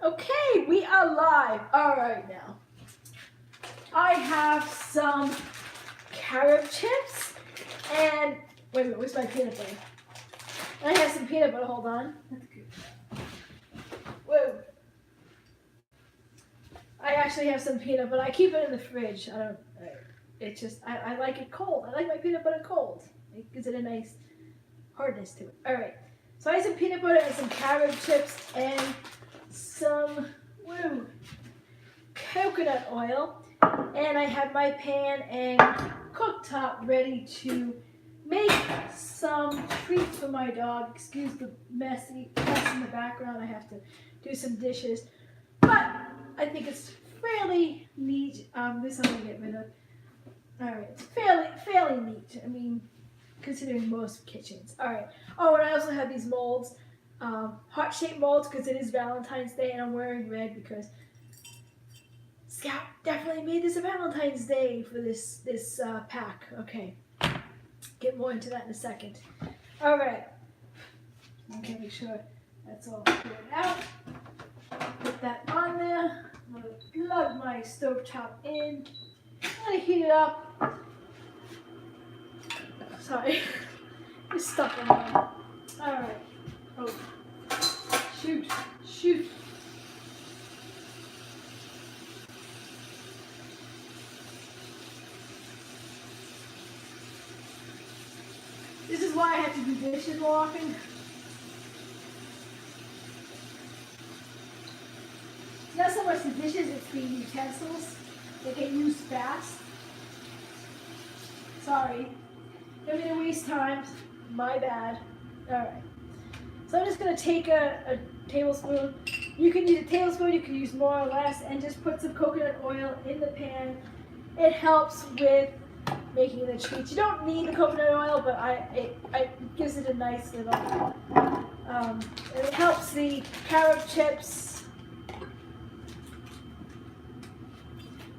Okay, we are live. All right now. I have some carrot chips and wait a minute, where's my peanut butter? I have some peanut butter. Hold on. That's good. Whoa. I actually have some peanut butter. I keep it in the fridge. It's just I like it cold. I like my peanut butter cold. It gives it a nice hardness to it. All right. So I have some peanut butter and some carrot chips and some coconut oil, and I have my pan and cooktop ready to make some treats for my dog. Excuse the mess in the background. I have to do some dishes, but I think it's fairly neat. This I'm gonna get rid of. All right, it's fairly neat. I mean, considering most kitchens. All right. Oh, and I also have these molds, heart-shaped molds, because it is Valentine's Day, and I'm wearing red because Scout definitely made this a Valentine's Day for this pack. Okay. Get more into that in a second. All right. Okay, make sure that's all cleared out. Put that on there. I'm going to plug my stovetop in. I'm going to heat it up. Sorry. It's stuck in there. All right. Oh. Shoot. This is why I have to do dishes more often. It's not so much the dishes, it's the utensils. They get used fast. Sorry. I'm gonna waste time. My bad. Alright. So I'm just gonna take a tablespoon. You can use a tablespoon, you can use more or less, and just put some coconut oil in the pan. It helps with making the treats. You don't need the coconut oil, but it gives it a nice little, it helps the carrot chips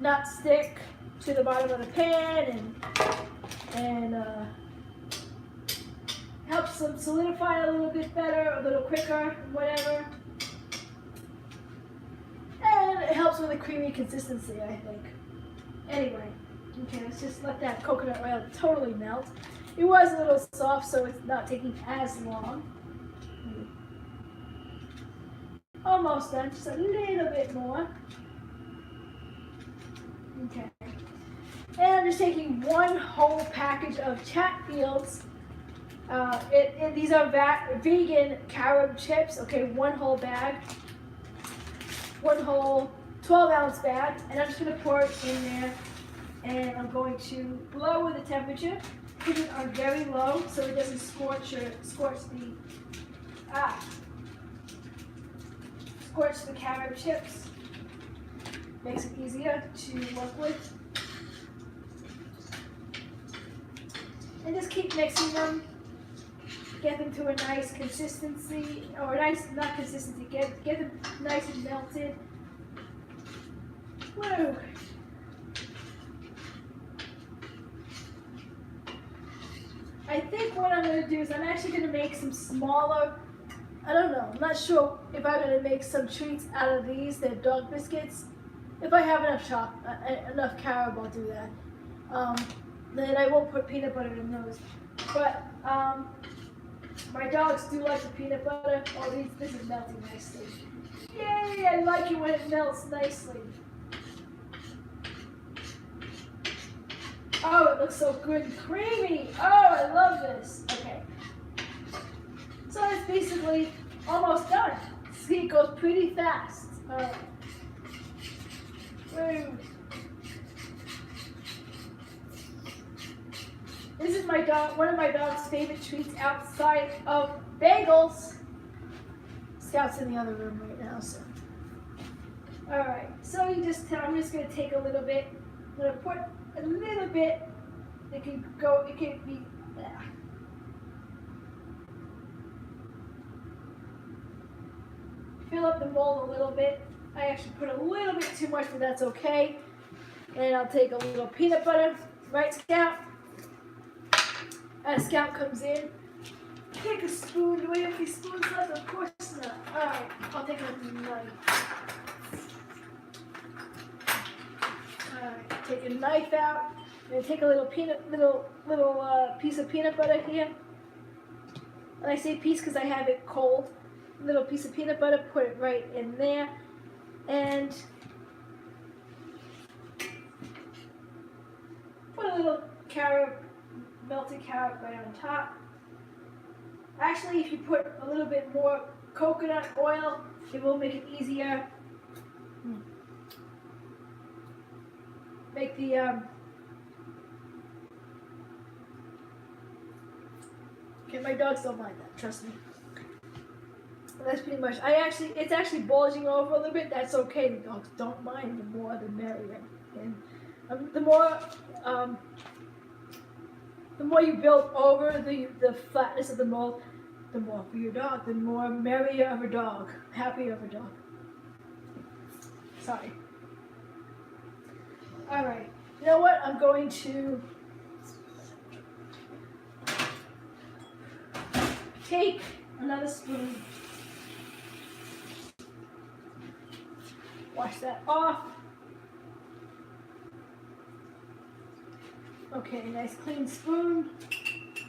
not stick to the bottom of the pan, and helps them solidify a little bit better, a little quicker, whatever. And it helps with a creamy consistency, I think. Anyway. Okay, let's just let that coconut oil totally melt. It was a little soft, so it's not taking as long. Almost done, just a little bit more. Okay. And I'm just taking one whole package of Chatfields. These are vegan carob chips. Okay, one whole bag. One whole 12-ounce bag. And I'm just going to pour it in there. And I'm going to lower the temperature, put it on very low so it doesn't scorch the carob chips. Makes it easier to work with. And just keep mixing them. Get them to a nice consistency, or not consistency, get them nice and melted. Woo! I think what I'm going to do is I'm actually going to make some smaller, I don't know, I'm not sure if I'm going to make some treats out of these. They're dog biscuits. If I have enough carob, I'll do that. Then I won't put peanut butter in those. But my dogs do like the peanut butter. Oh, this is melting nicely. Yay, I like it when it melts nicely. Oh, it looks so good and creamy. Oh, I love this. Okay. So it's basically almost done. See, it goes pretty fast. All right. Woo. This is one of my dog's favorite treats outside of bagels. Scout's in the other room right now, so. All right. So I'm just going to take a little bit. I'm going to put a little bit. It can be. Fill up the mold a little bit. I actually put a little bit too much, but that's okay. And I'll take a little peanut butter. Right, Scout? As Scout comes in, take a spoon. Do we have any spoons left? Of course not. All right, I'll take take a knife. Alright, take a knife out. I'm gonna take a little piece of peanut butter here. And I say piece because I have it cold. A little piece of peanut butter, put it right in there. And put a little melted carrot right on top. Actually, if you put a little bit more coconut oil, it will make it easier. Make the okay, my dogs don't mind that, trust me. That's pretty much. It's actually bulging over a little bit. That's okay. The dogs don't mind. The more, the merrier. And the more you build over the flatness of the mold, the more for your dog. The more merrier of a dog, happier of a dog. Sorry. All right. You know what? I'm going to take another spoon. Wash that off. Okay, nice clean spoon.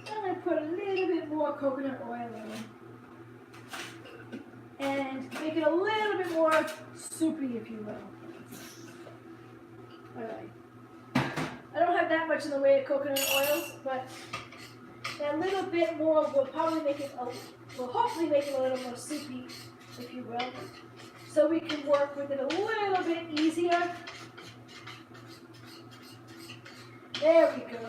I'm going to put a little bit more coconut oil in. And make it a little bit more soupy, if you will. Alright. I don't have that much in the way of coconut oils, but a little bit more will probably make it, will hopefully make it a little more soupy, if you will. So we can work with it a little bit easier. There we go.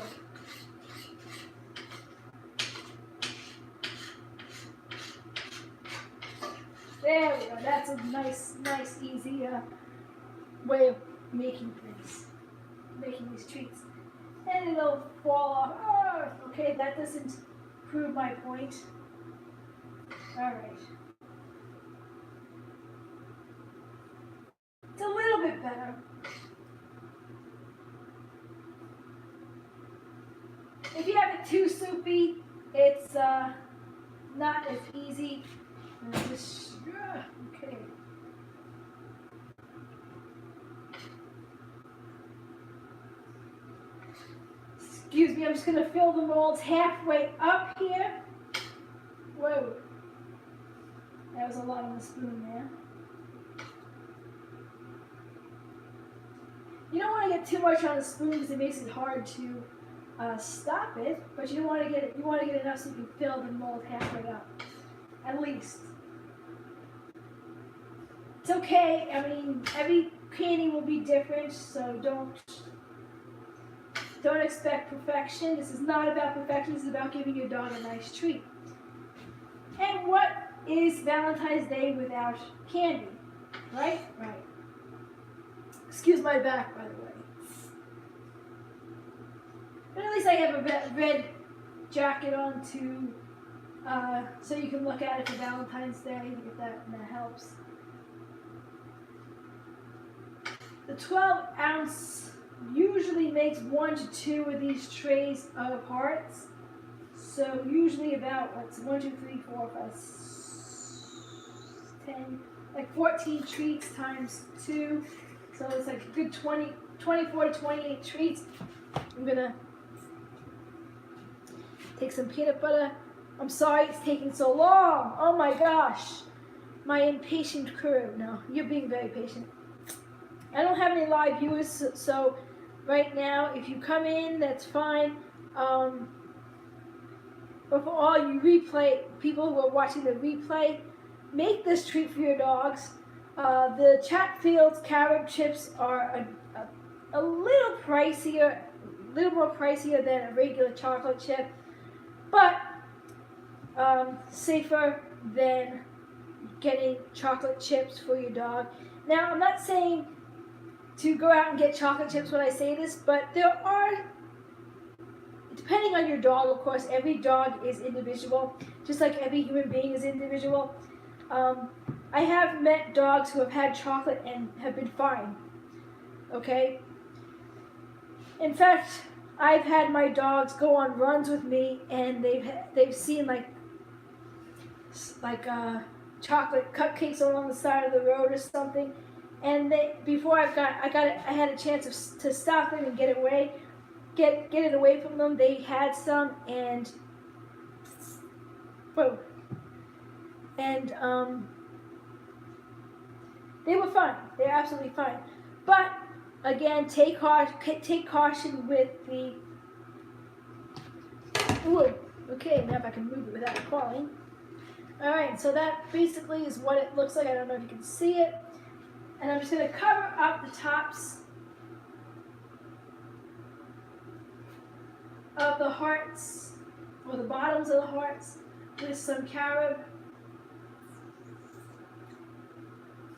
There we go. That's a nice, easy way of making things, making these treats. And it'll fall off. Oh, okay, that doesn't prove my point. All right. It's a little bit better. If you have it too soupy, it's not as easy. Okay. Excuse me, I'm just going to fill the molds halfway up here. Whoa. That was a lot on the spoon there. You don't want to get too much on the spoon because it makes it hard to stop it, but you want to get it. You want to get enough so you can fill the mold halfway up, at least. It's okay. I mean, every candy will be different, so don't expect perfection. This is not about perfection. This is about giving your dog a nice treat. And what is Valentine's Day without candy? Right? Right. Excuse my back, by the way. But at least I have a red jacket on too, so you can look at it for Valentine's Day, if that helps. The 12-ounce usually makes 1 to 2 of these trays of hearts. So usually about, what's 1, 2, 3, 4, 5, 10, like 14 treats times 2. So it's like a good 24 to 28 treats. I'm gonna take some peanut butter. I'm sorry it's taking so long. Oh my gosh. My impatient crew. No, you're being very patient. I don't have any live viewers, so right now, if you come in, that's fine. But for all you people who are watching the replay, make this treat for your dogs. The Chatfield's carrot chips are a little pricier, a little more pricier than a regular chocolate chip, but safer than getting chocolate chips for your dog. Now, I'm not saying to go out and get chocolate chips when I say this, but there are, depending on your dog, of course, every dog is individual, just like every human being is individual. I have met dogs who have had chocolate and have been fine, okay? In fact, I've had my dogs go on runs with me and they've seen like chocolate cupcakes along the side of the road or something. And before I had a chance to stop them and get it away from them. They had some, and whoa, and they were fine. They're absolutely fine. But again, take caution with the. Ooh, okay, now if I can move it without falling. All right, so that basically is what it looks like. I don't know if you can see it. And I'm just going to cover up the tops of the hearts, or the bottoms of the hearts, with some carob.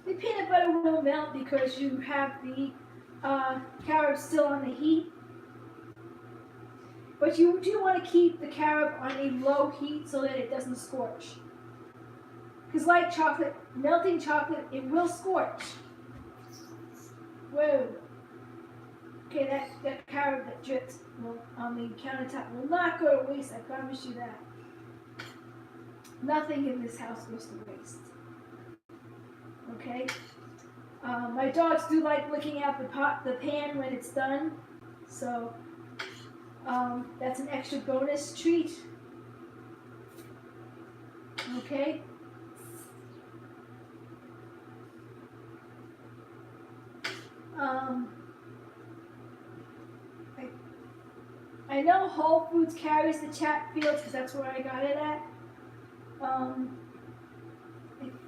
The peanut butter will melt because you have the carob still on the heat. But you do want to keep the carob on a low heat so that it doesn't scorch. Because like chocolate, melting chocolate, it will scorch. Whoa. Okay, that carob that drips on the countertop will not go to waste, I promise you that. Nothing in this house goes to waste. Okay? My dogs do like looking at the pan when it's done, so that's an extra bonus treat. Okay? I know Whole Foods carries the Chatfields because that's where I got it at. I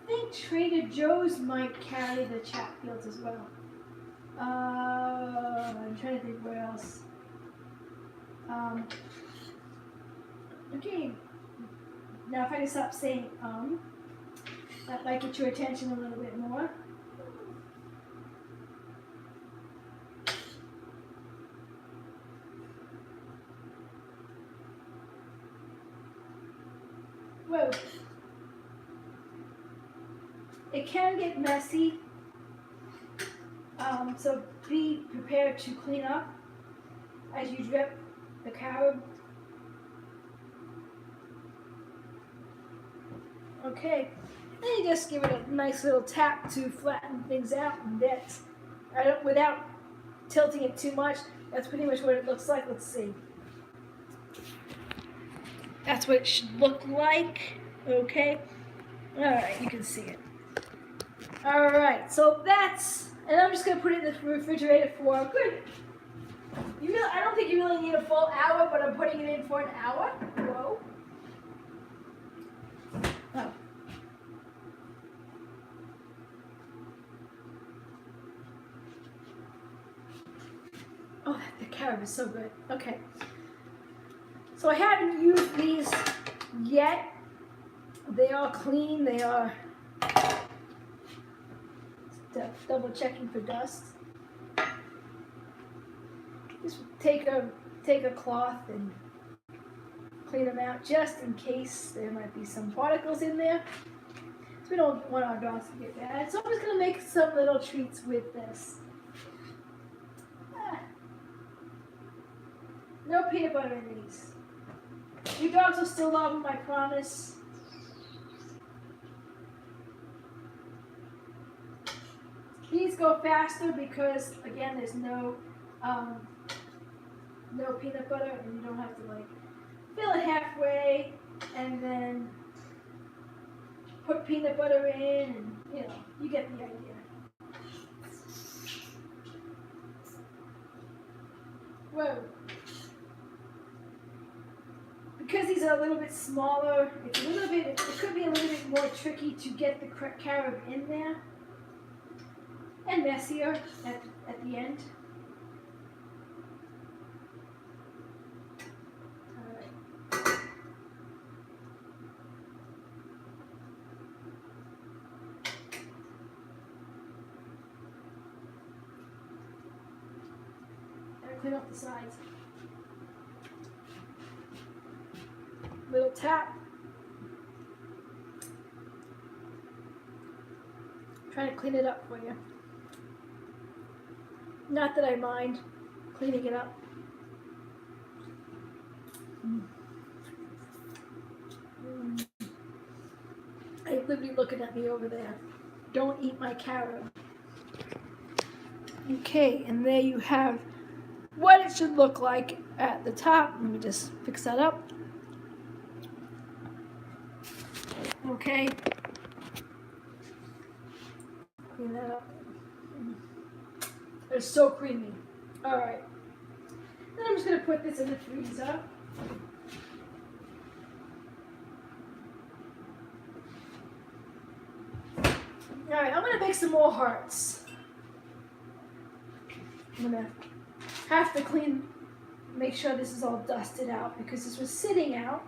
think Trader Joe's might carry the Chatfields as well. I'm trying to think where else. Okay. Now if I can stop saying that might get your attention a little bit more. Whoa. It can get messy, so be prepared to clean up as you drip the carob. Okay, then you just give it a nice little tap to flatten things out, and that's, without tilting it too much, that's pretty much what it looks like. Let's see. That's what it should look like. Okay. All right, you can see it. All right, so that's, and I'm just gonna put it in the refrigerator for good. I don't think you really need a full hour, but I'm putting it in for an hour. Whoa. Oh. Oh, the carob is so good. Okay. So I haven't used these yet. They are clean. They are double checking for dust. Just take a cloth and clean them out just in case there might be some particles in there. So we don't want our dogs to get bad. So I'm just gonna make some little treats with this. No peanut butter in these. You dogs will still love them, I promise. These go faster because, again, there's no peanut butter, and you don't have to like fill it halfway and then put peanut butter in, and you get the idea. Whoa. Because these are a little bit smaller, it could be a little bit more tricky to get the carob in there, and messier at the end. All right. And clean up the sides. Little tap. Trying to clean it up for you. Not that I mind cleaning it up. could be looking at me over there. Don't eat my carrot. Okay, and there you have what it should look like at the top. Let me just fix that up. Okay. Clean that up. It's so creamy. Alright. Then I'm just going to put this in the freezer. Alright, I'm going to make some more hearts. I'm going to have to make sure this is all dusted out because this was sitting out.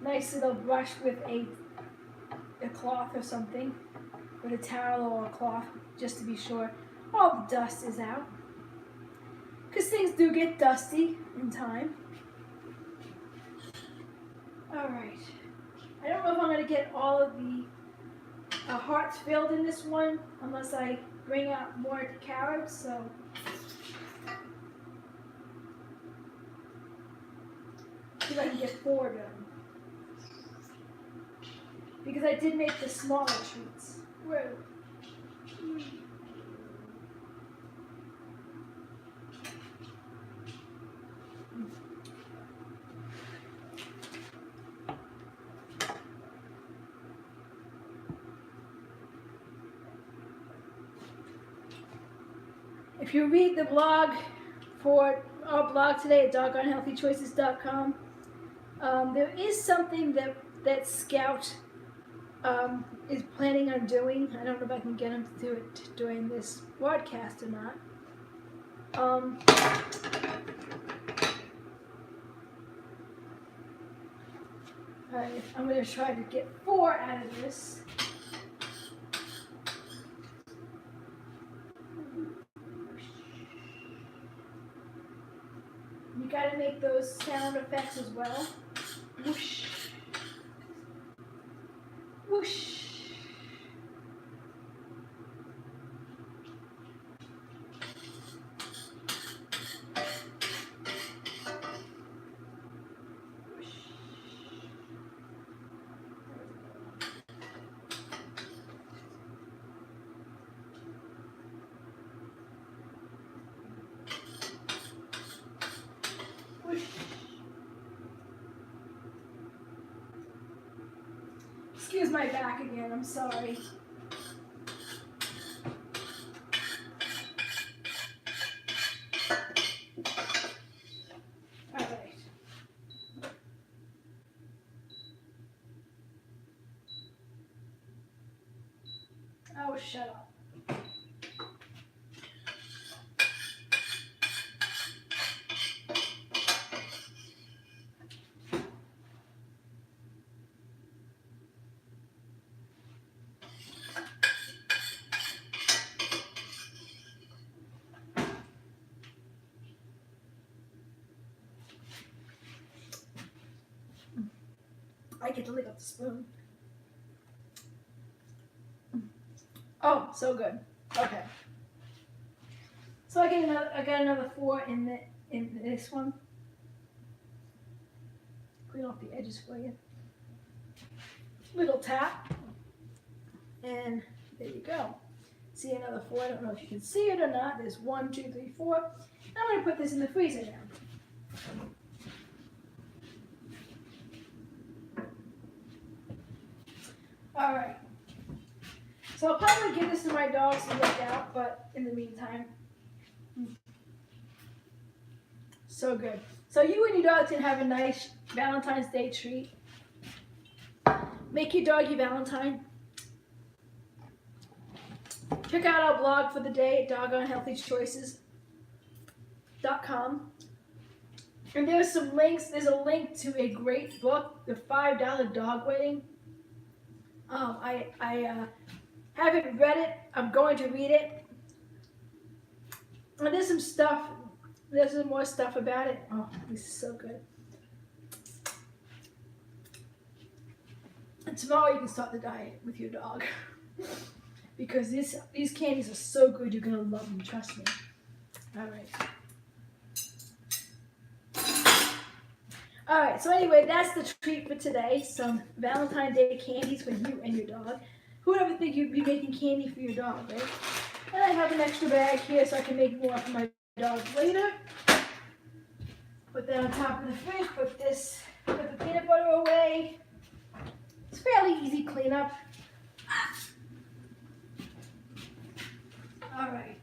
Nice little brush with a cloth or something, with a towel or a cloth, just to be sure all the dust is out. Because things do get dusty in time. Alright. I don't know if I'm going to get all of the hearts filled in this one unless I bring out more carrots, so see if I can get 4 done. Because I did make the smaller treats. Whoa. If you read the blog for our blog today at doggonehealthychoices.com, there is something that Scout is planning on doing. I don't know if I can get him to do it during this broadcast or not. Alright, I'm going to try to get 4 out of this. You got to make those sound effects as well. Whoosh. Whoosh. Excuse my back again, I'm sorry. Alright. Oh, shut up. I get to lick up the spoon. Oh, so good. Okay. So I got another 4 in this one. Clean off the edges for you. Little tap. And there you go. See another 4. I don't know if you can see it or not. There's 1, 2, 3, 4. I'm going to put this in the freezer now. Alright. So I'll probably give this to my dogs to look out, but in the meantime. So good. So you and your dogs can have a nice Valentine's Day treat. Make your dog your Valentine. Check out our blog for the day at doggonehealthychoices.com. And there's some links. There's a link to a great book, The $5 Dog Wedding. I haven't read it. I'm going to read it. And there's some stuff. There's some more stuff about it. Oh, this is so good. And tomorrow you can start the diet with your dog. Because these candies are so good, you're going to love them. Trust me. All right. Alright, so anyway, that's the treat for today. Some Valentine's Day candies for you and your dog. Who would ever think you'd be making candy for your dog, right? And I have an extra bag here so I can make more for my dog later. Put that on top of the fridge, put the peanut butter away. It's fairly easy cleanup. Alright.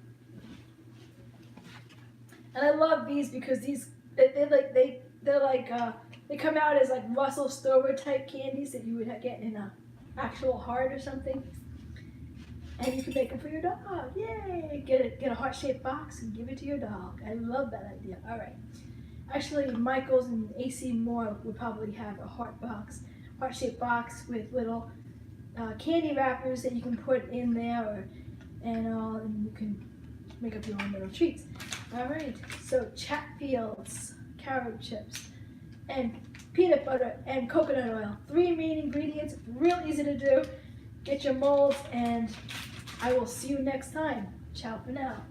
And I love these because they come out as like Russell Stover type candies that you would get in a actual heart or something. And you can make them for your dog. Yay! Get a heart-shaped box and give it to your dog. I love that idea. All right. Actually, Michael's and AC Moore would probably have a heart-shaped box with little candy wrappers that you can put in there, and you can make up your own little treats. All right. So Chatfield's carrot chips and peanut butter and coconut oil. 3 main ingredients. Real easy to do. Get your molds, and I will see you next time. Ciao for now.